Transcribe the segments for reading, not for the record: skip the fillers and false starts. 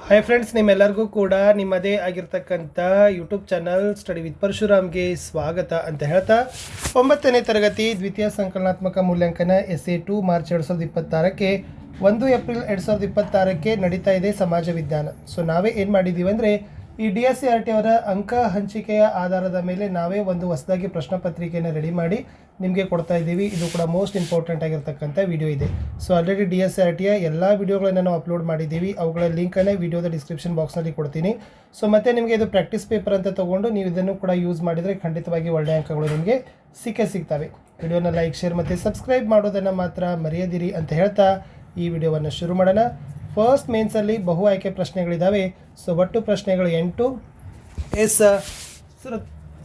Hi friends, ನಿಮ್ಮೆಲ್ಲರಿಗೂ ಕೂಡ ನಿಮ್ಮದೇ ಆಗಿರ್ತಕ್ಕಂಥ ಯೂಟ್ಯೂಬ್ ಚಾನಲ್ ಸ್ಟಡಿ ವಿತ್ ಪರಶುರಾಮ್ಗೆ ಸ್ವಾಗತ ಅಂತ ಹೇಳ್ತಾ 9ನೇ ತರಗತಿ ದ್ವಿತೀಯ ಸಂಕಲನಾತ್ಮಕ ಮೂಲ್ಯಾಂಕನ SA2 ಮಾರ್ಚ್ 2026ಕ್ಕೆ 1 ಏಪ್ರಿಲ್ 2026ಕ್ಕೆ ನಡೀತಾ ಇದೆ ಸಮಾಜ ವಿಜ್ಞಾನ. ಸೊ ನಾವೇ ಏನು ಮಾಡಿದ್ದೀವಿ ಅಂದರೆ ಈ DSCRT ಅವರ ಅಂಕ ಹಂಚಿಕೆಯ ಆಧಾರದ ಮೇಲೆ ನಾವೇ ಒಂದು ಹೊಸದಾಗಿ ಪ್ರಶ್ನೆ ಪತ್ರಿಕೆಯನ್ನು ರೆಡಿ ಮಾಡಿ ನಿಮಗೆ ಕೊಡ್ತಾ ಇದ್ದೀವಿ. ಇದು ಕೂಡ ಮೋಸ್ಟ್ ಇಂಪಾರ್ಟೆಂಟ್ ಆಗಿರ್ತಕ್ಕಂಥ ವಿಡಿಯೋ ಇದೆ. ಸೊ ಆಲ್ರೆಡಿ DSCRTಯ ಎಲ್ಲ ವಿಡಿಯೋಗಳನ್ನು ನಾವು ಅಪ್ಲೋಡ್ ಮಾಡಿದ್ದೀವಿ. ಅವುಗಳ ಲಿಂಕನ್ನು ವಿಡಿಯೋದ ಡಿಸ್ಕ್ರಿಪ್ಷನ್ ಬಾಕ್ಸ್ನಲ್ಲಿ ಕೊಡ್ತೀನಿ. ಸೊ ಮತ್ತೆ ನಿಮಗೆ ಇದು ಪ್ರಾಕ್ಟೀಸ್ ಪೇಪರ್ ಅಂತ ತೊಗೊಂಡು ನೀವು ಇದನ್ನು ಕೂಡ ಯೂಸ್ ಮಾಡಿದರೆ ಖಂಡಿತವಾಗಿ ಒಳ್ಳೆಯ ಅಂಕಗಳು ನಿಮಗೆ ಸಿಗ್ತವೆ. ವಿಡಿಯೋನ ಲೈಕ್, ಶೇರ್ ಮತ್ತು ಸಬ್ಸ್ಕ್ರೈಬ್ ಮಾಡೋದನ್ನು ಮಾತ್ರ ಮರೆಯದಿರಿ ಅಂತ ಹೇಳ್ತಾ ಈ ವಿಡಿಯೋವನ್ನು ಶುರು ಮಾಡೋಣ. ಫಸ್ಟ್ ಮೇನ್ಸಲ್ಲಿ ಬಹು ಆಯ್ಕೆ ಪ್ರಶ್ನೆಗಳಿದ್ದಾವೆ. ಸೊ ಒಟ್ಟು ಪ್ರಶ್ನೆಗಳು 8.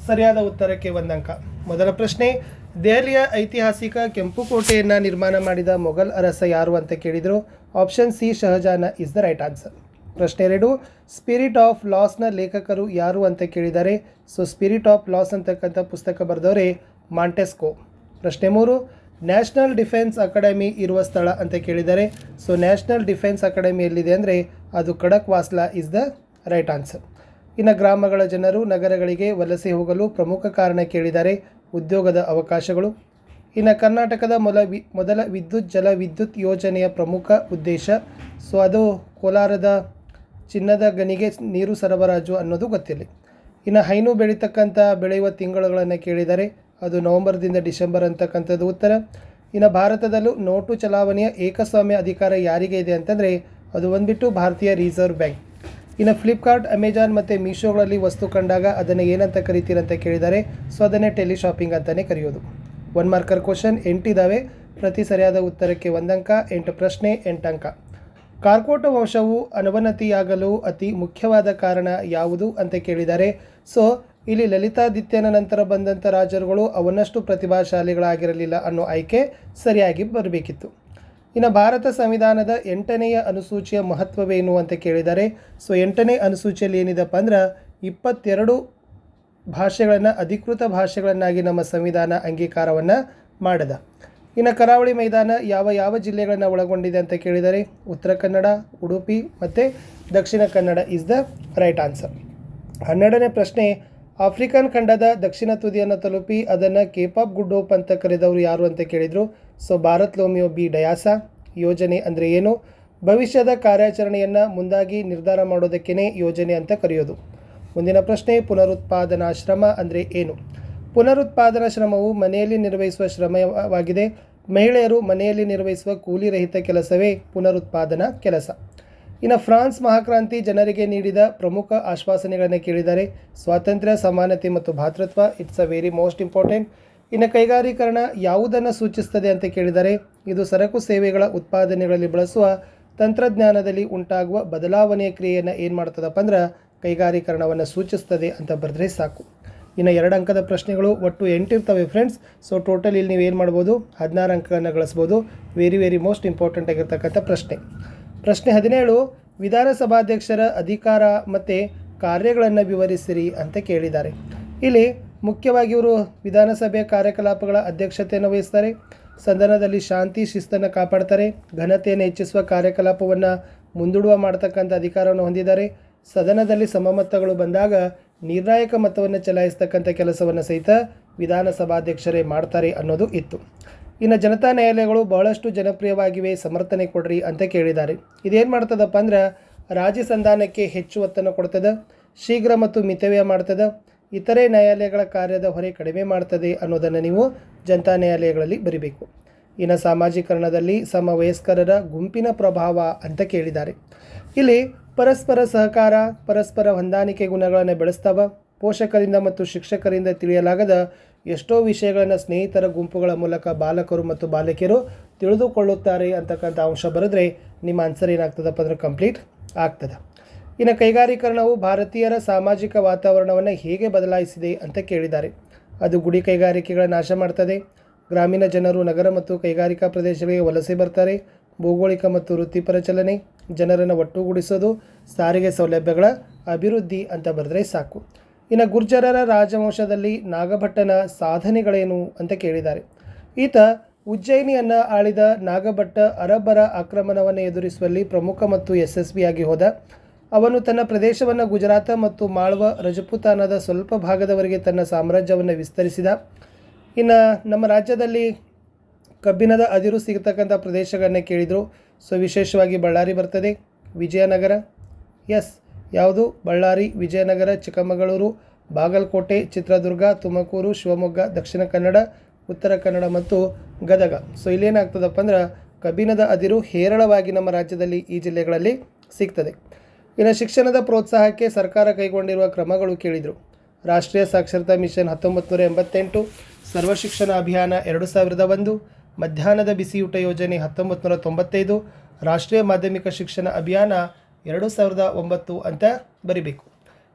ಸರಿಯಾದ ಉತ್ತರಕ್ಕೆ 1 ಅಂಕ. ಮೊದಲ ಪ್ರಶ್ನೆ, ದೆಹಲಿಯ ಐತಿಹಾಸಿಕ ಕೆಂಪು ಕೋಟೆಯನ್ನು ನಿರ್ಮಾಣ ಮಾಡಿದ ಮೊಘಲ್ ಅರಸ ಯಾರು ಅಂತ ಕೇಳಿದರು. Option C Shahjahan is the right answer. ಪ್ರಶ್ನೆ 2, ಸ್ಪಿರಿಟ್ ಆಫ್ ಲಾಸ್ನ ಲೇಖಕರು ಯಾರು ಅಂತ ಕೇಳಿದ್ದಾರೆ. ಸೊ ಸ್ಪಿರಿಟ್ ಆಫ್ ಲಾಸ್ ಅಂತಕ್ಕಂಥ ಪುಸ್ತಕ ಬರೆದವರೇ ಮಾಂಟೆಸ್ಕೋ. ಪ್ರಶ್ನೆ 3, ನ್ಯಾಷನಲ್ ಡಿಫೆನ್ಸ್ ಅಕಾಡೆಮಿ ಇರುವ ಸ್ಥಳ ಅಂತ ಕೇಳಿದ್ದಾರೆ. ಸೊ ನ್ಯಾಷನಲ್ ಡಿಫೆನ್ಸ್ ಅಕಾಡೆಮಿ ಎಲ್ಲಿದೆ ಅಂದರೆ ಅದು ಖಡಕ್ ವಾಸ್ಲಾ ಇಸ್ ದ ರೈಟ್ ಆನ್ಸರ್. ಇನ್ನು ಗ್ರಾಮಗಳ ಜನರು ನಗರಗಳಿಗೆ ವಲಸೆ ಹೋಗಲು ಪ್ರಮುಖ ಕಾರಣ ಕೇಳಿದ್ದಾರೆ. ಉದ್ಯೋಗದ ಅವಕಾಶಗಳು. ಇನ್ನು ಕರ್ನಾಟಕದ ಮೊದಲ ಜಲ ವಿದ್ಯುತ್ ಯೋಜನೆಯ ಪ್ರಮುಖ ಉದ್ದೇಶ. ಸೊ ಅದು ಕೋಲಾರದ ಚಿನ್ನದ ಗಣಿಗೆ ನೀರು ಸರಬರಾಜು ಅನ್ನೋದು ಗೊತ್ತಿಲ್ಲ. ಇನ್ನು ಹೈನು ಬೆಳೆಯುವ ತಿಂಗಳುಗಳನ್ನು ಕೇಳಿದ್ದಾರೆ. ಅದು ನವೆಂಬರ್ದಿಂದ ಡಿಸೆಂಬರ್ ಅಂತಕ್ಕಂಥದ್ದು ಉತ್ತರ. ಇನ್ನು ಭಾರತದಲ್ಲೂ ನೋಟು ಚಲಾವಣೆಯ ಏಕಸ್ವಾಮ್ಯ ಅಧಿಕಾರ ಯಾರಿಗೆ ಇದೆ ಅಂತಂದರೆ ಅದು ಬಂದುಬಿಟ್ಟು ಭಾರತೀಯ ರಿಸರ್ವ್ ಬ್ಯಾಂಕ್. ಇನ್ನು ಫ್ಲಿಪ್ಕಾರ್ಟ್, ಅಮೆಜಾನ್ ಮತ್ತು ಮೀಶೋಗಳಲ್ಲಿ ವಸ್ತು ಕಂಡಾಗ ಅದನ್ನು ಏನಂತ ಕರಿತೀರಂತ ಕೇಳಿದ್ದಾರೆ. ಸೊ ಅದನ್ನೇ ಟೆಲಿಶಾಪಿಂಗ್ ಅಂತಲೇ ಕರೆಯೋದು. 1 ಮಾರ್ಕರ್ ಕ್ವಶನ್ 8 ಇದ್ದಾವೆ. ಪ್ರತಿ ಸರಿಯಾದ ಉತ್ತರಕ್ಕೆ 1 ಅಂಕ. 8 ಪ್ರಶ್ನೆ 8 ಅಂಕ. ಕಾರ್ಕೋಟ ವಂಶವು ಅನವನತಿಯಾಗಲು ಅತಿ ಮುಖ್ಯವಾದ ಕಾರಣ ಯಾವುದು ಅಂತ ಕೇಳಿದ್ದಾರೆ. ಸೊ ಇಲ್ಲಿ ಲಲಿತಾದಿತ್ಯನ ನಂತರ ಬಂದಂಥ ರಾಜರುಗಳು ಅವನಷ್ಟು ಪ್ರತಿಭಾಶಾಲಿಗಳಾಗಿರಲಿಲ್ಲ ಅನ್ನೋ ಆಯ್ಕೆ ಸರಿಯಾಗಿ ಬರಬೇಕಿತ್ತು. ಇನ್ನು ಭಾರತ ಸಂವಿಧಾನದ 8ನೇ ಅನುಸೂಚಿಯ ಮಹತ್ವವೇನು ಅಂತ ಕೇಳಿದ್ದಾರೆ. ಸೊ 8ನೇ ಅನುಸೂಚಿಯಲ್ಲಿ ಏನಿದೆಪ್ಪ ಅಂದ್ರೆ 22 ಭಾಷೆಗಳನ್ನು ಅಧಿಕೃತ ಭಾಷೆಗಳನ್ನಾಗಿ ನಮ್ಮ ಸಂವಿಧಾನ ಅಂಗೀಕಾರವನ್ನು ಮಾಡಿದ. ಇನ್ನು ಕರಾವಳಿ ಮೈದಾನ ಯಾವ ಜಿಲ್ಲೆಗಳನ್ನು ಒಳಗೊಂಡಿದೆ ಅಂತ ಕೇಳಿದರೆ ಉತ್ತರ ಕನ್ನಡ, ಉಡುಪಿ ಮತ್ತು Dakshina Kannada is the right answer. 12ನೇ ಪ್ರಶ್ನೆ, ಆಫ್ರಿಕನ್ ಖಂಡದ ದಕ್ಷಿಣ ತುದಿಯನ್ನು ತಲುಪಿ ಅದನ್ನು ಕೇಪ್ ಆಫ್ ಗುಡ್ ಹೋಪ್ ಅಂತ ಕರೆದವರು ಯಾರು ಅಂತ ಕೇಳಿದರು. So Bartolomeu Dias. ಯೋಜನೆ ಅಂದರೆ ಏನು? ಭವಿಷ್ಯದ ಕಾರ್ಯಾಚರಣೆಯನ್ನು ಮುಂದಾಗಿ ನಿರ್ಧಾರ ಮಾಡೋದಕ್ಕೇ ಯೋಜನೆ ಅಂತ ಕರೆಯೋದು. ಮುಂದಿನ ಪ್ರಶ್ನೆ, ಪುನರುತ್ಪಾದನಾ ಶ್ರಮ ಅಂದರೆ ಏನು? ಪುನರುತ್ಪಾದನಾ ಶ್ರಮವು ಮನೆಯಲ್ಲಿ ನಿರ್ವಹಿಸುವ ಶ್ರಮವಾಗಿದೆ. ಮಹಿಳೆಯರು ಮನೆಯಲ್ಲಿ ನಿರ್ವಹಿಸುವ ಕೂಲಿರಹಿತ ಕೆಲಸವೇ ಪುನರುತ್ಪಾದನಾ ಕೆಲಸ. ಇನ್ನು ಫ್ರಾನ್ಸ್ ಮಹಾಕ್ರಾಂತಿ ಜನರಿಗೆ ನೀಡಿದ ಪ್ರಮುಖ ಆಶ್ವಾಸನೆಗಳನ್ನು ಕೇಳಿದ್ದಾರೆ. ಸ್ವಾತಂತ್ರ್ಯ, ಸಮಾನತೆ ಮತ್ತು ಭ್ರಾತೃತ್ವ. It's a very most important. ಇನ್ನು ಕೈಗಾರೀಕರಣ ಯಾವುದನ್ನು ಸೂಚಿಸ್ತದೆ ಅಂತ ಕೇಳಿದ್ದಾರೆ. ಇದು ಸರಕು ಸೇವೆಗಳ ಉತ್ಪಾದನೆಗಳಲ್ಲಿ ಬಳಸುವ ತಂತ್ರಜ್ಞಾನದಲ್ಲಿ ಉಂಟಾಗುವ ಬದಲಾವಣೆಯ ಕ್ರಿಯೆಯನ್ನು ಏನು ಮಾಡ್ತದಪ್ಪ ಅಂದ್ರೆ ಕೈಗಾರೀಕರಣವನ್ನು ಸೂಚಿಸ್ತದೆ ಅಂತ ಬರೆದ್ರೆ ಸಾಕು. ಇನ್ನು 2 ಅಂಕದ ಪ್ರಶ್ನೆಗಳು ಒಟ್ಟು 8 ಇರ್ತವೆ ಫ್ರೆಂಡ್ಸ್. ಸೊ ಟೋಟಲ್ ಇಲ್ಲಿ ನೀವು ಏನು ಮಾಡ್ಬೋದು, 16 ಅಂಕಗಳನ್ನು ಗಳಿಸ್ಬೋದು. ವೆರಿ ಮೋಸ್ಟ್ ಇಂಪಾರ್ಟೆಂಟ್ ಆಗಿರ್ತಕ್ಕಂಥ ಪ್ರಶ್ನೆ. ಪ್ರಶ್ನೆ 17, ವಿಧಾನಸಭಾಧ್ಯಕ್ಷರ ಅಧಿಕಾರ ಮತ್ತು ಕಾರ್ಯಗಳನ್ನು ವಿವರಿಸಿರಿ ಅಂತ ಕೇಳಿದ್ದಾರೆ. ಇಲ್ಲಿ ಮುಖ್ಯವಾಗಿ ಇವರು ವಿಧಾನಸಭೆಯ ಕಾರ್ಯಕಲಾಪಗಳ ಅಧ್ಯಕ್ಷತೆಯನ್ನು ವಹಿಸ್ತಾರೆ. ಸದನದಲ್ಲಿ ಶಾಂತಿ ಶಿಸ್ತನ್ನು ಕಾಪಾಡ್ತಾರೆ. ಘನತೆಯನ್ನು ಹೆಚ್ಚಿಸುವ ಕಾರ್ಯಕಲಾಪವನ್ನು ಮುಂದೂಡುವ ಮಾಡ್ತಕ್ಕಂಥ ಅಧಿಕಾರವನ್ನು ಹೊಂದಿದ್ದಾರೆ. ಸದನದಲ್ಲಿ ಸಮಮತಗಳು ಬಂದಾಗ ನಿರ್ಣಾಯಕ ಮತವನ್ನು ಚಲಾಯಿಸ್ತಕ್ಕಂಥ ಕೆಲಸವನ್ನು ಸಹಿತ ವಿಧಾನಸಭಾಧ್ಯಕ್ಷರೇ ಮಾಡ್ತಾರೆ ಅನ್ನೋದು ಇತ್ತು. ಇನ್ನು ಜನತಾ ನ್ಯಾಯಾಲಯಗಳು ಬಹಳಷ್ಟು ಜನಪ್ರಿಯವಾಗಿವೆ, ಸಮರ್ಥನೆ ಕೊಡ್ರಿ ಅಂತ ಕೇಳಿದ್ದಾರೆ. ಇದೇನು ಮಾಡ್ತದಪ್ಪ ಅಂದ್ರೆ ರಾಜಿ ಸಂಧಾನಕ್ಕೆ ಹೆಚ್ಚು ಒತ್ತನ್ನು ಕೊಡ್ತದೆ, ಶೀಘ್ರ ಮತ್ತು ಮಿತವ್ಯಯ ಮಾಡ್ತದೆ, ಇತರೆ ನ್ಯಾಯಾಲಯಗಳ ಕಾರ್ಯದ ಹೊರೆ ಕಡಿಮೆ ಮಾಡ್ತದೆ ಅನ್ನೋದನ್ನು ನೀವು ಜನತಾ ನ್ಯಾಯಾಲಯಗಳಲ್ಲಿ ಬರಿಬೇಕು. ಇನ್ನು ಸಾಮಾಜೀಕರಣದಲ್ಲಿ ಸಮವಯಸ್ಕರರ ಗುಂಪಿನ ಪ್ರಭಾವ ಅಂತ ಕೇಳಿದ್ದಾರೆ. ಇಲ್ಲಿ ಪರಸ್ಪರ ಸಹಕಾರ, ಪರಸ್ಪರ ಹೊಂದಾಣಿಕೆ ಗುಣಗಳನ್ನು ಬೆಳೆಸ್ತಾವ. ಪೋಷಕರಿಂದ ಮತ್ತು ಶಿಕ್ಷಕರಿಂದ ತಿಳಿಯಲಾಗದ ಎಷ್ಟೋ ವಿಷಯಗಳನ್ನು ಸ್ನೇಹಿತರ ಗುಂಪುಗಳ ಮೂಲಕ ಬಾಲಕರು ಮತ್ತು ಬಾಲಕಿಯರು ತಿಳಿದುಕೊಳ್ಳುತ್ತಾರೆ ಅಂತಕ್ಕಂಥ ಅಂಶ ಬರೆದ್ರೆ ನಿಮ್ಮ ಆನ್ಸರ್ ಏನಾಗ್ತದಪ್ಪ ಅಂದ್ರೆ ಕಂಪ್ಲೀಟ್ ಆಗ್ತದೆ. ಇನ್ನು ಕೈಗಾರೀಕರಣವು ಭಾರತೀಯರ ಸಾಮಾಜಿಕ ವಾತಾವರಣವನ್ನು ಹೇಗೆ ಬದಲಾಯಿಸಿದೆ ಅಂತ ಕೇಳಿದ್ದಾರೆ. ಅದು ಗುಡಿ ಕೈಗಾರಿಕೆಗಳ ನಾಶ ಮಾಡ್ತದೆ. ಗ್ರಾಮೀಣ ಜನರು ನಗರ ಮತ್ತು ಕೈಗಾರಿಕಾ ಪ್ರದೇಶಗಳಿಗೆ ವಲಸೆ ಬರ್ತಾರೆ. ಭೌಗೋಳಿಕ ಮತ್ತು ವೃತ್ತಿಪರ ಚಲನೆ, ಜನರನ್ನು ಒಟ್ಟುಗೂಡಿಸೋದು, ಸಾರಿಗೆ ಸೌಲಭ್ಯಗಳ ಅಭಿವೃದ್ಧಿ ಅಂತ ಬರೆದ್ರೆ ಸಾಕು. ಇನ್ನು ಗುರ್ಜರರ ರಾಜವಂಶದಲ್ಲಿ ನಾಗಭಟ್ಟನ ಸಾಧನೆಗಳೇನು ಅಂತ ಕೇಳಿದ್ದಾರೆ. ಈತ ಉಜ್ಜಯಿನಿಯನ್ನು ಆಳಿದ ನಾಗಭಟ್ಟ ಅರಬ್ಬರ ಆಕ್ರಮಣವನ್ನು ಎದುರಿಸುವಲ್ಲಿ ಪ್ರಮುಖ ಮತ್ತು ಯಶಸ್ವಿಯಾಗಿ ಹೋದ. ಅವನು ತನ್ನ ಪ್ರದೇಶವನ್ನು ಗುಜರಾತ ಮತ್ತು ಮಾಳ್ವ ರಜಪೂತಾನದ ಸ್ವಲ್ಪ ಭಾಗದವರೆಗೆ ತನ್ನ ಸಾಮ್ರಾಜ್ಯವನ್ನು ವಿಸ್ತರಿಸಿದ. ಇನ್ನು ನಮ್ಮ ರಾಜ್ಯದಲ್ಲಿ ಕಬ್ಬಿಣದ ಅದಿರು ಸಿಗತಕ್ಕಂಥ ಪ್ರದೇಶಗಳನ್ನೇ ಕೇಳಿದರು. ಸೊ ವಿಶೇಷವಾಗಿ ಬಳ್ಳಾರಿ ಬರ್ತದೆ, ವಿಜಯನಗರ, ಎಸ್ ಯಾವುದು ಬಳ್ಳಾರಿ, ವಿಜಯನಗರ, ಚಿಕ್ಕಮಗಳೂರು, ಬಾಗಲಕೋಟೆ, ಚಿತ್ರದುರ್ಗ, ತುಮಕೂರು, ಶಿವಮೊಗ್ಗ, ದಕ್ಷಿಣ ಕನ್ನಡ, ಉತ್ತರ ಕನ್ನಡ ಮತ್ತು ಗದಗ. ಸೊ ಇಲ್ಲೇನಾಗ್ತದಪ್ಪ ಅಂದ್ರೆ ಕಬ್ಬಿಣದ ಅದಿರು ಹೇರಳವಾಗಿ ನಮ್ಮ ರಾಜ್ಯದಲ್ಲಿ ಈ ಜಿಲ್ಲೆಗಳಲ್ಲಿ ಸಿಗ್ತದೆ. ಇನ್ನು ಶಿಕ್ಷಣದ ಪ್ರೋತ್ಸಾಹಕ್ಕೆ ಸರ್ಕಾರ ಕೈಗೊಂಡಿರುವ ಕ್ರಮಗಳು ಕೇಳಿದರು. ರಾಷ್ಟ್ರೀಯ ಸಾಕ್ಷರತಾ ಮಿಷನ್ 1988, ಸರ್ವ ಶಿಕ್ಷಣ ಅಭಿಯಾನ 2001, ಮಧ್ಯಾಹ್ನದ ಬಿಸಿಯೂಟ ಯೋಜನೆ 1995, ರಾಷ್ಟ್ರೀಯ ಮಾಧ್ಯಮಿಕ ಶಿಕ್ಷಣ ಅಭಿಯಾನ 2009 ಅಂತ ಬರಿಬೇಕು.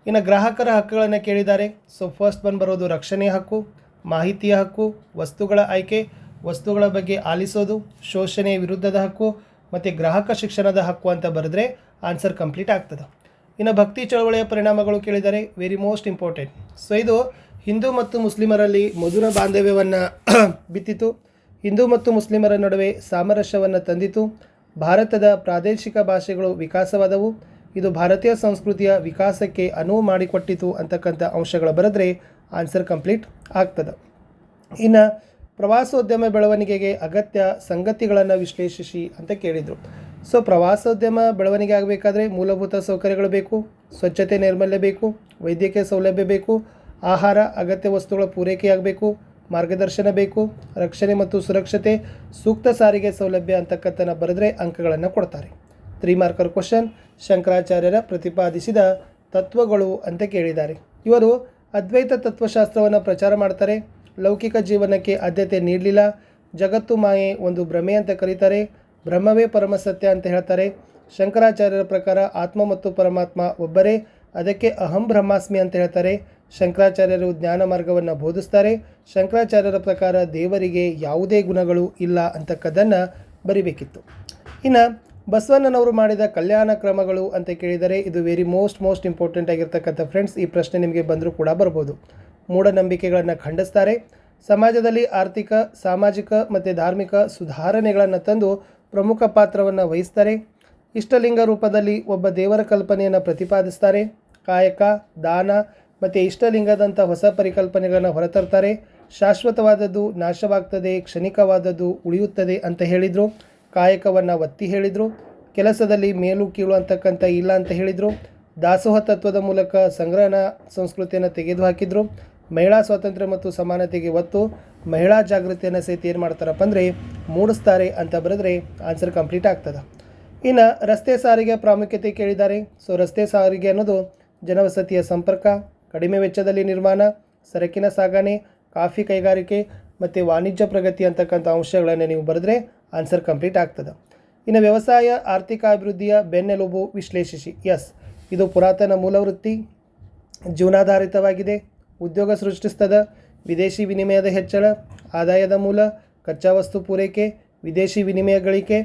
ಇನ್ನು ಗ್ರಾಹಕರ ಹಕ್ಕುಗಳನ್ನು ಕೇಳಿದ್ದಾರೆ. ಸೊ ಫಸ್ಟ್ ಬರೋದು ರಕ್ಷಣೆಯ ಹಕ್ಕು, ಮಾಹಿತಿಯ ಹಕ್ಕು, ವಸ್ತುಗಳ ಆಯ್ಕೆ, ವಸ್ತುಗಳ ಬಗ್ಗೆ ಆಲಿಸೋದು, ಶೋಷಣೆಯ ವಿರುದ್ಧದ ಹಕ್ಕು ಮತ್ತು ಗ್ರಾಹಕ ಶಿಕ್ಷಣದ ಹಕ್ಕು ಅಂತ ಬರೆದ್ರೆ ಆನ್ಸರ್ ಕಂಪ್ಲೀಟ್ ಆಗ್ತದೆ. ಇನ್ನು ಭಕ್ತಿ ಚಳವಳಿಯ ಪರಿಣಾಮಗಳು ಕೇಳಿದರೆ ವೆರಿ ಮೋಸ್ಟ್ ಇಂಪಾರ್ಟೆಂಟ್. ಸೊ ಇದು ಹಿಂದೂ ಮತ್ತು ಮುಸ್ಲಿಮರಲ್ಲಿ ಮಧುರ ಬಾಂಧವ್ಯವನ್ನು ಬಿತ್ತಿತು, ಹಿಂದೂ ಮತ್ತು ಮುಸ್ಲಿಮರ ನಡುವೆ ಸಾಮರಸ್ಯವನ್ನು ತಂದಿತು, ಭಾರತದ ಪ್ರಾದೇಶಿಕ ಭಾಷೆಗಳು ವಿಕಾಸವಾದವು, ಇದು ಭಾರತೀಯ ಸಂಸ್ಕೃತಿಯ ವಿಕಾಸಕ್ಕೆ ಅನುವು ಮಾಡಿಕೊಟ್ಟಿತು ಅಂತಕ್ಕಂಥ ಅಂಶಗಳು ಬರೆದ್ರೆ ಆನ್ಸರ್ ಕಂಪ್ಲೀಟ್ ಆಗ್ತದೆ. ಇನ್ನು ಪ್ರವಾಸೋದ್ಯಮ ಬೆಳವಣಿಗೆಗೆ ಅಗತ್ಯ ಸಂಗತಿಗಳನ್ನು ವಿಶ್ಲೇಷಿಸಿ ಅಂತ ಕೇಳಿದರು. ಸೊ ಪ್ರವಾಸೋದ್ಯಮ ಬೆಳವಣಿಗೆ ಆಗಬೇಕಾದ್ರೆ ಮೂಲಭೂತ ಸೌಕರ್ಯಗಳು ಬೇಕು, ಸ್ವಚ್ಛತೆ ನೈರ್ಮಲ್ಯ ಬೇಕು, ವೈದ್ಯಕೀಯ ಸೌಲಭ್ಯ ಬೇಕು, ಆಹಾರ ಅಗತ್ಯ ವಸ್ತುಗಳ ಪೂರೈಕೆಯಾಗಬೇಕು, ಮಾರ್ಗದರ್ಶನ ಬೇಕು, ರಕ್ಷಣೆ ಮತ್ತು ಸುರಕ್ಷತೆ, ಸೂಕ್ತ ಸಾರಿಗೆ ಸೌಲಭ್ಯ ಅಂತಕ್ಕಂಥ ಬರೆದ್ರೆ ಅಂಕಗಳನ್ನು ಕೊಡ್ತಾರೆ. 3 ಮಾರ್ಕರ್ ಕ್ವಶನ್. ಶಂಕರಾಚಾರ್ಯರ ಪ್ರತಿಪಾದಿಸಿದ ತತ್ವಗಳು ಅಂತ ಕೇಳಿದ್ದಾರೆ. ಇವರು ಅದ್ವೈತ ತತ್ವಶಾಸ್ತ್ರವನ್ನು ಪ್ರಚಾರ ಮಾಡ್ತಾರೆ. ಲೌಕಿಕ ಜೀವನಕ್ಕೆ ಆದ್ಯತೆ ನೀಡಲಿಲ್ಲ. ಜಗತ್ತು ಮಾಯೆ ಒಂದು ಭ್ರಮೆ ಅಂತ ಕರೀತಾರೆ. ಬ್ರಹ್ಮವೇ ಪರಮಸತ್ಯ ಅಂತ ಹೇಳ್ತಾರೆ. ಶಂಕರಾಚಾರ್ಯರ ಪ್ರಕಾರ ಆತ್ಮ ಮತ್ತು ಪರಮಾತ್ಮ ಒಬ್ಬರೇ, ಅದಕ್ಕೆ ಅಹಂ ಬ್ರಹ್ಮಾಸ್ಮಿ ಅಂತ ಹೇಳ್ತಾರೆ. ಶಂಕರಾಚಾರ್ಯರು ಜ್ಞಾನ ಮಾರ್ಗವನ್ನು ಬೋಧಿಸ್ತಾರೆ. ಶಂಕರಾಚಾರ್ಯರ ಪ್ರಕಾರ ದೇವರಿಗೆ ಯಾವುದೇ ಗುಣಗಳು ಇಲ್ಲ ಅಂತಕ್ಕದ್ದನ್ನು ಬರಿಬೇಕಿತ್ತು. ಇನ್ನು ಬಸವಣ್ಣನವರು ಮಾಡಿದ ಕಲ್ಯಾಣ ಕ್ರಮಗಳು ಅಂತ ಕೇಳಿದರೆ ಇದು ವೆರಿ ಮೋಸ್ಟ್ ಇಂಪಾರ್ಟೆಂಟ್ ಆಗಿರ್ತಕ್ಕಂಥ ಫ್ರೆಂಡ್ಸ್. ಈ ಪ್ರಶ್ನೆ ನಿಮಗೆ ಬಂದರೂ ಕೂಡ ಬರ್ಬೋದು. ಮೂಢನಂಬಿಕೆಗಳನ್ನು ಖಂಡಿಸ್ತಾರೆ. ಸಮಾಜದಲ್ಲಿ ಆರ್ಥಿಕ, ಸಾಮಾಜಿಕ ಮತ್ತು ಧಾರ್ಮಿಕ ಸುಧಾರಣೆಗಳನ್ನು ತಂದು ಪ್ರಮುಖ ಪಾತ್ರವನ್ನು ವಹಿಸ್ತಾರೆ. ಇಷ್ಟಲಿಂಗ ರೂಪದಲ್ಲಿ ಒಬ್ಬ ದೇವರ ಕಲ್ಪನೆಯನ್ನು ಪ್ರತಿಪಾದಿಸ್ತಾರೆ. ಕಾಯಕ, ದಾನ ಮತ್ತು ಇಷ್ಟಲಿಂಗದಂಥ ಹೊಸ ಪರಿಕಲ್ಪನೆಗಳನ್ನು ಹೊರತರ್ತಾರೆ. ಶಾಶ್ವತವಾದದ್ದು ನಾಶವಾಗ್ತದೆ, ಕ್ಷಣಿಕವಾದದ್ದು ಉಳಿಯುತ್ತದೆ ಅಂತ ಹೇಳಿದರು. ಕಾಯಕವನ್ನು ಒತ್ತಿ ಹೇಳಿದರು. ಕೆಲಸದಲ್ಲಿ ಮೇಲು ಕೀಳು ಅಂತಕ್ಕಂಥ ಇಲ್ಲ ಅಂತ ಹೇಳಿದರು. ದಾಸೋಹ ತತ್ವದ ಮೂಲಕ ಸಂಗ್ರಹಣ ಸಂಸ್ಕೃತಿಯನ್ನು ತೆಗೆದುಹಾಕಿದ್ರು. ಮಹಿಳಾ ಸ್ವಾತಂತ್ರ್ಯ ಮತ್ತು ಸಮಾನತೆಗೆ ಒತ್ತು, ಮಹಿಳಾ ಜಾಗೃತಿಯನ್ನು ಸಹಿತ ಏನು ಮಾಡ್ತಾರಪ್ಪ ಅಂದರೆ ಮೂಡಿಸ್ತಾರೆ ಅಂತ ಬರೆದ್ರೆ ಆನ್ಸರ್ ಕಂಪ್ಲೀಟ್ ಆಗ್ತದೆ. ಇನ್ನು ರಸ್ತೆ ಸಾರಿಗೆ ಪ್ರಾಮುಖ್ಯತೆ ಕೇಳಿದ್ದಾರೆ. ಸೊ ರಸ್ತೆ ಸಾರಿಗೆ ಅನ್ನೋದು ಜನವಸತಿಯ ಸಂಪರ್ಕ, ಕಡಿಮೆ ವೆಚ್ಚದಲ್ಲಿ ನಿರ್ಮಾಣ, ಸರಕಿನ ಸಾಗಣೆ, ಕಾಫಿ ಕೈಗಾರಿಕೆ ಮತ್ತು ವಾಣಿಜ್ಯ ಪ್ರಗತಿ ಅಂತಕ್ಕಂಥ ಅಂಶಗಳನ್ನು ನೀವು ಬರೆದ್ರೆ ಆನ್ಸರ್ ಕಂಪ್ಲೀಟ್ ಆಗ್ತದೆ. ಇನ್ನು ವ್ಯವಸಾಯ ಆರ್ಥಿಕ ಅಭಿವೃದ್ಧಿಯ ಬೆನ್ನೆಲುಬು ವಿಶ್ಲೇಷಿಸಿ. ಎಸ್, ಇದು ಪುರಾತನ ಮೂಲವೃತ್ತಿ, ಜೀವನಾಧಾರಿತವಾಗಿದೆ, ಉದ್ಯೋಗ ಸೃಷ್ಟಿಸ್ತದೆ, ವಿದೇಶಿ ವಿನಿಮಯದ ಹೆಚ್ಚಳ, ಆದಾಯದ ಮೂಲ, ಕಚ್ಚಾ ವಸ್ತು ಪೂರೈಕೆ, ವಿದೇಶಿ ವಿನಿಮಯ ಗಳಿಕೆ,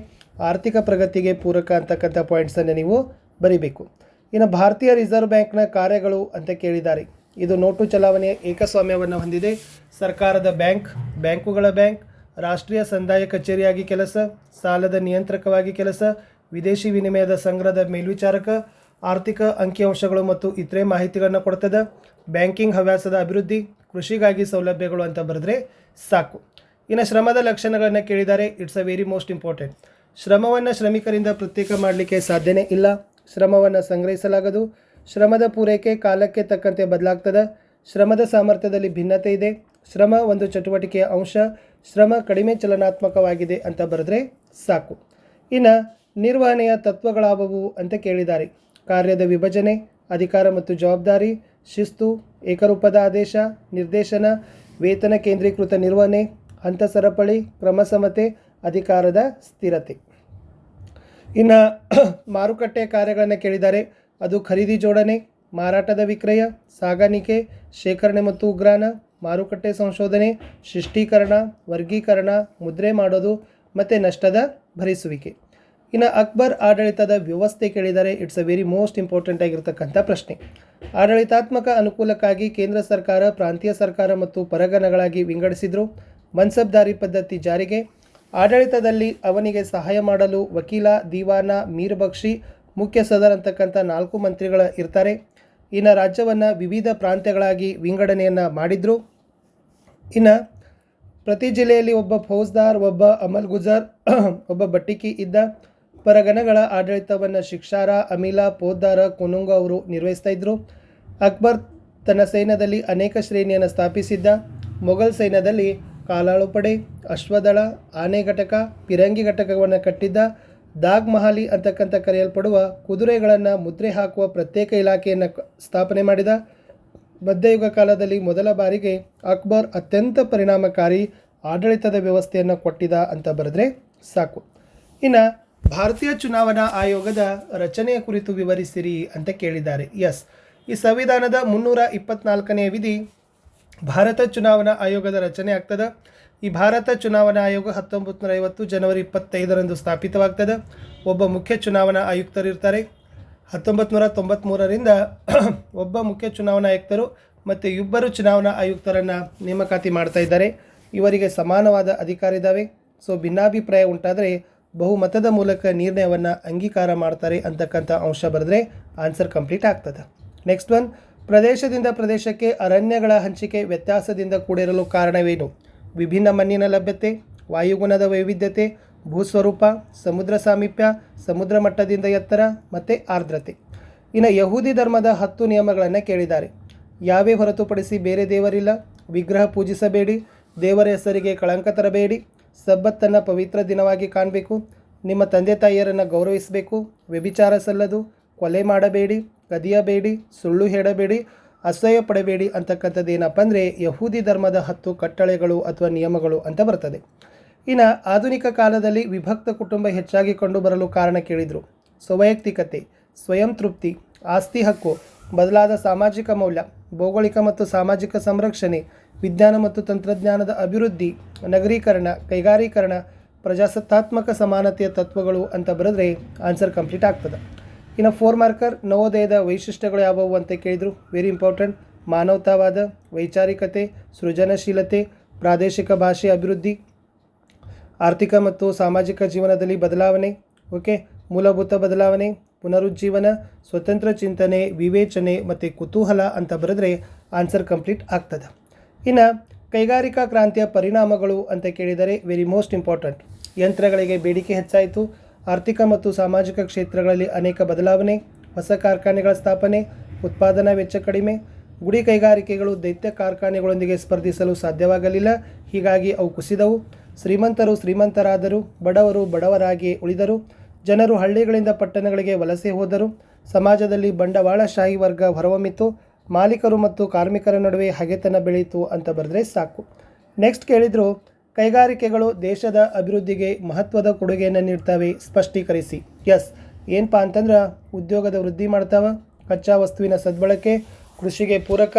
ಆರ್ಥಿಕ ಪ್ರಗತಿಗೆ ಪೂರಕ ಅಂತಕ್ಕಂಥ ಪಾಯಿಂಟ್ಸನ್ನು ನೀವು ಬರೀಬೇಕು. ಇನ್ನು ಭಾರತೀಯ ರಿಸರ್ವ್ ಬ್ಯಾಂಕ್ನ ಕಾರ್ಯಗಳು ಅಂತ ಕೇಳಿದ್ದಾರೆ. ಇದು ನೋಟು ಚಲಾವಣೆಯ ಏಕಸ್ವಾಮ್ಯವನ್ನು ಹೊಂದಿದೆ. ಸರ್ಕಾರದ ಬ್ಯಾಂಕ್, ಬ್ಯಾಂಕುಗಳ ಬ್ಯಾಂಕ್, ರಾಷ್ಟ್ರೀಯ ಸಂದಾಯ ಕಚೇರಿಯಾಗಿ ಕೆಲಸ, ಸಾಲದ ನಿಯಂತ್ರಕವಾಗಿ ಕೆಲಸ, ವಿದೇಶಿ ವಿನಿಮಯದ ಸಂಗ್ರಹದ ಮೇಲ್ವಿಚಾರಕ, ಆರ್ಥಿಕ ಅಂಕಿಅಂಶಗಳು ಮತ್ತು ಇತರೆ ಮಾಹಿತಿಗಳನ್ನು ಕೊಡ್ತದೆ. ಬ್ಯಾಂಕಿಂಗ್ ಹವ್ಯಾಸದ ಅಭಿವೃದ್ಧಿ, ಕೃಷಿಗಾಗಿ ಸೌಲಭ್ಯಗಳು ಅಂತ ಬರೆದ್ರೆ ಸಾಕು. ಇನ್ನು ಶ್ರಮದ ಲಕ್ಷಣಗಳನ್ನು ಕೇಳಿದ್ದಾರೆ. It's a very most important. ಶ್ರಮವನ್ನು ಶ್ರಮಿಕರಿಂದ ಪ್ರತ್ಯೇಕ ಮಾಡಲಿಕ್ಕೆ ಸಾಧ್ಯನೇ ಇಲ್ಲ. ಶ್ರಮವನ್ನು ಸಂಗ್ರಹಿಸಲಾಗದು. ಶ್ರಮದ ಪೂರೈಕೆ ಕಾಲಕ್ಕೆ ತಕ್ಕಂತೆ ಬದಲಾಗ್ತದೆ. ಶ್ರಮದ ಸಾಮರ್ಥ್ಯದಲ್ಲಿ ಭಿನ್ನತೆ ಇದೆ. ಶ್ರಮ ಒಂದು ಚಟುವಟಿಕೆಯ ಅಂಶ. ಶ್ರಮ ಕಡಿಮೆ ಚಲನಾತ್ಮಕವಾಗಿದೆ ಅಂತ ಬರೆದ್ರೆ ಸಾಕು. ಇನ್ನು ನಿರ್ವಹಣೆಯ ತತ್ವಗಳಾವುವು ಅಂತ ಕೇಳಿದ್ದಾರೆ. ಕಾರ್ಯದ ವಿಭಜನೆ, ಅಧಿಕಾರ ಮತ್ತು ಜವಾಬ್ದಾರಿ, ಶಿಸ್ತು, ಏಕರೂಪದ ಆದೇಶ, ನಿರ್ದೇಶನ, ವೇತನ ಕೇಂದ್ರೀಕೃತ ನಿರ್ವಹಣೆ, ಹಂತ ಸರಪಳಿ, ಕ್ರಮಸಮತೆ, ಅಧಿಕಾರದ ಸ್ಥಿರತೆ. ಇನ್ನು ಮಾರುಕಟ್ಟೆ ಕಾರ್ಯಗಳನ್ನು ಕೇಳಿದ್ದಾರೆ. ಅದು ಖರೀದಿ ಜೋಡಣೆ, ಮಾರಾಟದ ವಿಕ್ರಯ, ಸಾಗಾಣಿಕೆ, ಶೇಖರಣೆ ಮತ್ತು ಉಗ್ರಾಣ, ಮಾರುಕಟ್ಟೆ ಸಂಶೋಧನೆ, ಶಿಷ್ಟೀಕರಣ, ವರ್ಗೀಕರಣ, ಮುದ್ರೆ ಮಾಡೋದು ಮತ್ತು ನಷ್ಟದ ಭರಿಸುವಿಕೆ. ಇನ್ನು ಅಕ್ಬರ್ ಆಡಳಿತದ ವ್ಯವಸ್ಥೆ ಕೇಳಿದರೆ it's a very most important ಆಗಿರ್ತಕ್ಕಂಥ ಪ್ರಶ್ನೆ. ಆಡಳಿತಾತ್ಮಕ ಅನುಕೂಲಕ್ಕಾಗಿ ಕೇಂದ್ರ ಸರ್ಕಾರ, ಪ್ರಾಂತೀಯ ಸರ್ಕಾರ ಮತ್ತು ಪರಗಣಗಳಾಗಿ ವಿಂಗಡಿಸಿದರು. ಮನ್ಸಬ್ದಾರಿ ಪದ್ಧತಿ ಜಾರಿಗೆ. ಆಡಳಿತದಲ್ಲಿ ಅವನಿಗೆ ಸಹಾಯ ಮಾಡಲು ವಕೀಲ, ದಿವಾನ, ಮೀರ್ ಬಕ್ಷಿ ಮುಖ್ಯ ಸದರ್ ಅಂತಕ್ಕಂಥ 4 ಮಂತ್ರಿಗಳ ಇರ್ತಾರೆ. ಇನ್ನು ರಾಜ್ಯವನ್ನು ವಿವಿಧ ಪ್ರಾಂತ್ಯಗಳಾಗಿ ವಿಂಗಡಣೆಯನ್ನು ಮಾಡಿದರು. ಇನ್ನು ಪ್ರತಿ ಜಿಲ್ಲೆಯಲ್ಲಿ ಒಬ್ಬ ಫೌಜ್ದಾರ್, ಒಬ್ಬ ಅಮಲ್ ಗುಜಾರ್, ಒಬ್ಬ ಬಟ್ಟಿಕಿ ಇದ್ದ. ಪರಗಣಗಳ ಆಡಳಿತವನ್ನು ಶಿಕ್ಷಾರ, ಅಮೀಲ, ಪೋದ್ದಾರ, ಕುನುಂಗ ಅವರು ನಿರ್ವಹಿಸ್ತಾ ಇದ್ದರು. ಅಕ್ಬರ್ ತನ್ನ ಸೈನ್ಯದಲ್ಲಿ ಅನೇಕ ಶ್ರೇಣಿಯನ್ನು ಸ್ಥಾಪಿಸಿದ್ದ. ಮೊಘಲ್ ಸೈನ್ಯದಲ್ಲಿ ಕಾಲಾಳು ಪಡೆ, ಅಶ್ವದಳ, ಆನೆ ಘಟಕ, ಪಿರಂಗಿ ಘಟಕವನ್ನು ಕಟ್ಟಿದ್ದ. ದಾಗ್ ಮಹಾಲಿ ಅಂತಕ್ಕಂಥ ಕರೆಯಲ್ಪಡುವ ಕುದುರೆಗಳನ್ನು ಮುದ್ರೆ ಹಾಕುವ ಪ್ರತ್ಯೇಕ ಇಲಾಖೆಯನ್ನು ಸ್ಥಾಪನೆ ಮಾಡಿದ. ಮಧ್ಯಯುಗ ಕಾಲದಲ್ಲಿ ಮೊದಲ ಬಾರಿಗೆ ಅಕ್ಬರ್ ಅತ್ಯಂತ ಪರಿಣಾಮಕಾರಿ ಆಡಳಿತದ ವ್ಯವಸ್ಥೆಯನ್ನು ಕೊಟ್ಟಿದ್ದ ಅಂತ ಬರೆದ್ರೆ ಸಾಕು. ಇನ್ನು ಭಾರತೀಯ ಚುನಾವಣಾ ಆಯೋಗದ ರಚನೆಯ ಕುರಿತು ವಿವರಿಸಿರಿ ಅಂತ ಕೇಳಿದ್ದಾರೆ. ಎಸ್, ಈ ಸಂವಿಧಾನದ 324ನೇ ವಿಧಿ ಭಾರತ ಚುನಾವಣಾ ಆಯೋಗದ ರಚನೆ ಆಗ್ತದೆ. ಈ ಭಾರತ ಚುನಾವಣಾ ಆಯೋಗ 1950 ಜನವರಿ 25ರಂದು ಸ್ಥಾಪಿತವಾಗ್ತದೆ. ಒಬ್ಬ ಮುಖ್ಯ ಚುನಾವಣಾ ಆಯುಕ್ತರಿರ್ತಾರೆ. 1993ರಿಂದ ಒಬ್ಬ ಮುಖ್ಯ ಚುನಾವಣಾ ಆಯುಕ್ತರು ಮತ್ತು ಇಬ್ಬರು ಚುನಾವಣಾ ಆಯುಕ್ತರನ್ನು ನೇಮಕಾತಿ ಮಾಡ್ತಾ ಇದ್ದಾರೆ. ಇವರಿಗೆ ಸಮಾನವಾದ ಅಧಿಕಾರ ಇದ್ದಾವೆ. ಸೊ ಭಿನ್ನಾಭಿಪ್ರಾಯ ಉಂಟಾದರೆ ಬಹುಮತದ ಮೂಲಕ ನಿರ್ಣಯವನ್ನು ಅಂಗೀಕಾರ ಮಾಡ್ತಾರೆ ಅಂತಕ್ಕಂಥ ಅಂಶ ಬರೆದ್ರೆ ಆನ್ಸರ್ ಕಂಪ್ಲೀಟ್ ಆಗ್ತದೆ. ನೆಕ್ಸ್ಟ್ ಒನ್, ಪ್ರದೇಶದಿಂದ ಪ್ರದೇಶಕ್ಕೆ ಅರಣ್ಯಗಳ ಹಂಚಿಕೆ ವ್ಯತ್ಯಾಸದಿಂದ ಕೂಡಿರಲು ಕಾರಣವೇನು? ವಿಭಿನ್ನ ಮಣ್ಣಿನ ಲಭ್ಯತೆ, ವಾಯುಗುಣದ ವೈವಿಧ್ಯತೆ, ಭೂಸ್ವರೂಪ, ಸಮುದ್ರ ಸಾಮೀಪ್ಯ, ಸಮುದ್ರ ಮಟ್ಟದಿಂದ ಎತ್ತರ ಮತ್ತು ಆರ್ದ್ರತೆ. ಇನ್ನು ಯಹೂದಿ ಧರ್ಮದ 10 ನಿಯಮಗಳನ್ನು ಕೇಳಿದ್ದಾರೆ. ಯಾವೇ ಹೊರತುಪಡಿಸಿ ಬೇರೆ ದೇವರಿಲ್ಲ, ವಿಗ್ರಹ ಪೂಜಿಸಬೇಡಿ, ದೇವರ ಹೆಸರಿಗೆ ಕಳಂಕ ತರಬೇಡಿ, ಸಬ್ಬತ್ತನ್ನು ಪವಿತ್ರ ದಿನವಾಗಿ ಕಾಣಬೇಕು, ನಿಮ್ಮ ತಂದೆ ತಾಯಿಯರನ್ನು ಗೌರವಿಸಬೇಕು, ವ್ಯಭಿಚಾರ ಸಲ್ಲದು, ಕೊಲೆ ಮಾಡಬೇಡಿ, ಕದಿಯಬೇಡಿ, ಸುಳ್ಳು ಹೇಳಬೇಡಿ, ಅಸಹ್ಯ ಪಡಬೇಡಿ ಅಂತಕ್ಕಂಥದ್ದು ಏನಪ್ಪ ಅಂದರೆ ಯಹೂದಿ ಧರ್ಮದ 10 ಕಟ್ಟಳೆಗಳು ಅಥವಾ ನಿಯಮಗಳು ಅಂತ ಬರ್ತದೆ. ಇನ್ನು ಆಧುನಿಕ ಕಾಲದಲ್ಲಿ ವಿಭಕ್ತ ಕುಟುಂಬ ಹೆಚ್ಚಾಗಿ ಕಂಡುಬರಲು ಕಾರಣ ಕೇಳಿದರು. ಸ್ವವೈಯಕ್ತಿಕತೆ, ಸ್ವಯಂ ತೃಪ್ತಿ, ಆಸ್ತಿ ಹಕ್ಕು, ಬದಲಾದ ಸಾಮಾಜಿಕ ಮೌಲ್ಯ, ಭೌಗೋಳಿಕ ಮತ್ತು ಸಾಮಾಜಿಕ ಸಂರಕ್ಷಣೆ, ವಿಜ್ಞಾನ ಮತ್ತು ತಂತ್ರಜ್ಞಾನದ ಅಭಿವೃದ್ಧಿ, ನಗರೀಕರಣ, ಕೈಗಾರೀಕರಣ, ಪ್ರಜಾಸತ್ತಾತ್ಮಕ ಸಮಾನತೆಯ ತತ್ವಗಳು ಅಂತ ಬರೆದ್ರೆ ಆನ್ಸರ್ ಕಂಪ್ಲೀಟ್ ಆಗ್ತದೆ. ಇನ್ನು 4 ಮಾರ್ಕರ್, ನವೋದಯದ ವೈಶಿಷ್ಟ್ಯಗಳು ಯಾವುವು ಅಂತ ಕೇಳಿದರು. Very important. ಮಾನವತಾವಾದ, ವೈಚಾರಿಕತೆ, ಸೃಜನಶೀಲತೆ, ಪ್ರಾದೇಶಿಕ ಭಾಷೆ ಅಭಿವೃದ್ಧಿ, ಆರ್ಥಿಕ ಮತ್ತು ಸಾಮಾಜಿಕ ಜೀವನದಲ್ಲಿ ಬದಲಾವಣೆ, ಓಕೆ, ಮೂಲಭೂತ ಬದಲಾವಣೆ, ಪುನರುಜ್ಜೀವನ, ಸ್ವತಂತ್ರ ಚಿಂತನೆ, ವಿವೇಚನೆ ಮತ್ತು ಕುತೂಹಲ ಅಂತ ಬರೆದ್ರೆ ಆನ್ಸರ್ ಕಂಪ್ಲೀಟ್ ಆಗ್ತದೆ. ಇನ್ನು ಕೈಗಾರಿಕಾ ಕ್ರಾಂತಿಯ ಪರಿಣಾಮಗಳು ಅಂತ ಕೇಳಿದರೆ ವೆರಿ ಮೋಸ್ಟ್ ಇಂಪಾರ್ಟೆಂಟ್. ಯಂತ್ರಗಳಿಗೆ ಬೇಡಿಕೆ ಹೆಚ್ಚಾಯಿತು. ಆರ್ಥಿಕ ಮತ್ತು ಸಾಮಾಜಿಕ ಕ್ಷೇತ್ರಗಳಲ್ಲಿ ಅನೇಕ ಬದಲಾವಣೆ, ಹೊಸ ಕಾರ್ಖಾನೆಗಳ ಸ್ಥಾಪನೆ, ಉತ್ಪಾದನಾ ವೆಚ್ಚ ಕಡಿಮೆ, ಗುಡಿ ಕೈಗಾರಿಕೆಗಳು ದೈತ್ಯ ಕಾರ್ಖಾನೆಗಳೊಂದಿಗೆ ಸ್ಪರ್ಧಿಸಲು ಸಾಧ್ಯವಾಗಲಿಲ್ಲ, ಹೀಗಾಗಿ ಅವು ಕುಸಿದವು. ಶ್ರೀಮಂತರು ಶ್ರೀಮಂತರಾದರು, ಬಡವರು ಬಡವರಾಗಿಯೇ ಉಳಿದರು. ಜನರು ಹಳ್ಳಿಗಳಿಂದ ಪಟ್ಟಣಗಳಿಗೆ ವಲಸೆ ಹೋದರು. ಸಮಾಜದಲ್ಲಿ ಬಂಡವಾಳಶಾಹಿ ವರ್ಗ ಹೊರಹೊಮ್ಮಿತು. ಮಾಲೀಕರು ಮತ್ತು ಕಾರ್ಮಿಕರ ನಡುವೆ ಹಗೆತನ ಬೆಳೆಯಿತು ಅಂತ ಬರೆದ್ರೆ ಸಾಕು. ನೆಕ್ಸ್ಟ್ ಕೇಳಿದರು, ಕೈಗಾರಿಕೆಗಳು ದೇಶದ ಅಭಿವೃದ್ಧಿಗೆ ಮಹತ್ವದ ಕೊಡುಗೆಯನ್ನು ನೀಡ್ತವೆ, ಸ್ಪಷ್ಟೀಕರಿಸಿ. ಎಸ್, ಏನಪ್ಪ ಅಂತಂದ್ರೆ ಉದ್ಯೋಗದ ವೃದ್ಧಿ ಮಾಡ್ತಾವೆ, ಕಚ್ಚಾ ವಸ್ತುವಿನ ಸದ್ಬಳಕೆ, ಕೃಷಿಗೆ ಪೂರಕ,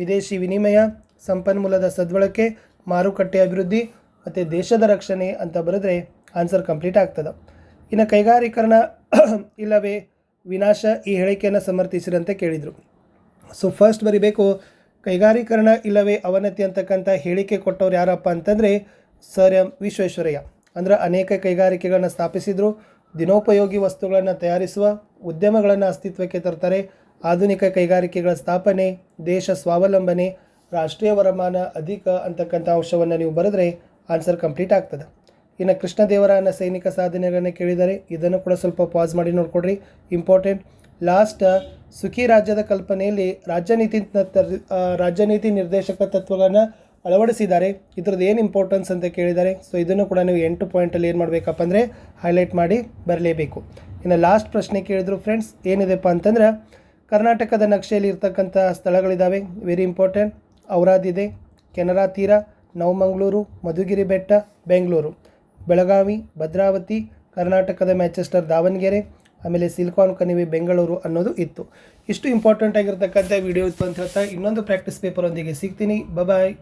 ವಿದೇಶಿ ವಿನಿಮಯ, ಸಂಪನ್ಮೂಲದ ಸದ್ಬಳಕೆ, ಮಾರುಕಟ್ಟೆ ಅಭಿವೃದ್ಧಿ ಮತ್ತು ದೇಶದ ರಕ್ಷಣೆ ಅಂತ ಬರೆದ್ರೆ ಆನ್ಸರ್ ಕಂಪ್ಲೀಟ್ ಆಗ್ತದೆ. ಇನ್ನು ಕೈಗಾರೀಕರಣ ಇಲ್ಲವೇ ವಿನಾಶ ಈ ಹೇಳಿಕೆಯನ್ನು ಸಮರ್ಥಿಸಿರಂತೆ ಕೇಳಿದರು. ಸೊ ಫಸ್ಟ್ ಬರಿಬೇಕು, ಕೈಗಾರೀಕರಣ ಇಲ್ಲವೇ ಅವನತಿ ಅಂತಕ್ಕಂಥ ಹೇಳಿಕೆ ಕೊಟ್ಟವ್ರು ಯಾರಪ್ಪ ಅಂತಂದರೆ ಸರ್ ಎಂ ವಿಶ್ವೇಶ್ವರಯ್ಯ. ಅಂದರೆ ಅನೇಕ ಕೈಗಾರಿಕೆಗಳನ್ನು ಸ್ಥಾಪಿಸಿದರು. ದಿನೋಪಯೋಗಿ ವಸ್ತುಗಳನ್ನು ತಯಾರಿಸುವ ಉದ್ಯಮಗಳನ್ನು ಅಸ್ತಿತ್ವಕ್ಕೆ ತರ್ತಾರೆ. ಆಧುನಿಕ ಕೈಗಾರಿಕೆಗಳ ಸ್ಥಾಪನೆ, ದೇಶ ಸ್ವಾವಲಂಬನೆ, ರಾಷ್ಟ್ರೀಯ ವರಮಾನ ಅಧಿಕ ಅಂತಕ್ಕಂಥ ಅಂಶವನ್ನು ನೀವು ಬರೆದ್ರೆ ಆನ್ಸರ್ ಕಂಪ್ಲೀಟ್ ಆಗ್ತದೆ. ಇನ್ನು ಕೃಷ್ಣದೇವರಾಯನ ಸೈನಿಕ ಸಾಧನೆಗಳನ್ನು ಕೇಳಿದರೆ ಇದನ್ನು ಕೂಡ ಸ್ವಲ್ಪ ಪಾಸ್ ಮಾಡಿ ನೋಡ್ಕೊಡ್ರಿ, ಇಂಪಾರ್ಟೆಂಟ್. ಲಾಸ್ಟ್, ಸುಖಿ ರಾಜ್ಯದ ಕಲ್ಪನೆಯಲ್ಲಿ ರಾಜ್ಯನೀತಿ ನಿರ್ದೇಶಕ ತತ್ವಗಳನ್ನು ಅಳವಡಿಸಿದ್ದಾರೆ. ಇದ್ರದ್ದು ಏನು ಇಂಪಾರ್ಟೆನ್ಸ್ ಅಂತ ಕೇಳಿದ್ದಾರೆ. ಸೊ ಇದನ್ನು ಕೂಡ ನೀವು 8 ಪಾಯಿಂಟಲ್ಲಿ ಏನು ಮಾಡಬೇಕಪ್ಪ ಅಂದರೆ ಹೈಲೈಟ್ ಮಾಡಿ ಬರಲೇಬೇಕು. ಇನ್ನು ಲಾಸ್ಟ್ ಪ್ರಶ್ನೆ ಕೇಳಿದ್ರು ಫ್ರೆಂಡ್ಸ್, ಏನಿದೆಪ್ಪ ಅಂತಂದ್ರೆ ಕರ್ನಾಟಕದ ನಕ್ಷೆಯಲ್ಲಿ ಇರ್ತಕ್ಕಂಥ ಸ್ಥಳಗಳಿದ್ದಾವೆ. Very important. ಔರಾದ್ ಇದೆ, ಕೆನರಾ ತೀರ, ನವಮಂಗಳೂರು, ಮಧುಗಿರಿ ಬೆಟ್ಟ, ಬೆಂಗಳೂರು, ಬೆಳಗಾವಿ, ಭದ್ರಾವತಿ, ಕರ್ನಾಟಕದ ಮ್ಯಾಂಚೆಸ್ಟರ್ ದಾವಣಗೆರೆ, ಆಮೇಲೆ ಸಿಲಿಕಾನ್ ಕಣಿವೆ ಬೆಂಗಳೂರು ಅನ್ನೋದು ಇತ್ತು. ಇಷ್ಟು ಇಂಪಾರ್ಟೆಂಟ್ ಆಗಿರ್ತಕ್ಕಂಥ ವಿಡಿಯೋ ಇತ್ತು ಅಂತ ಹೇಳ್ತಾ ಇನ್ನೊಂದು ಪ್ರಾಕ್ಟೀಸ್ ಪೇಪರ್ ಒಂದಿಗೆ ಸಿಗ್ತೀನಿ. ಬಾಯ್.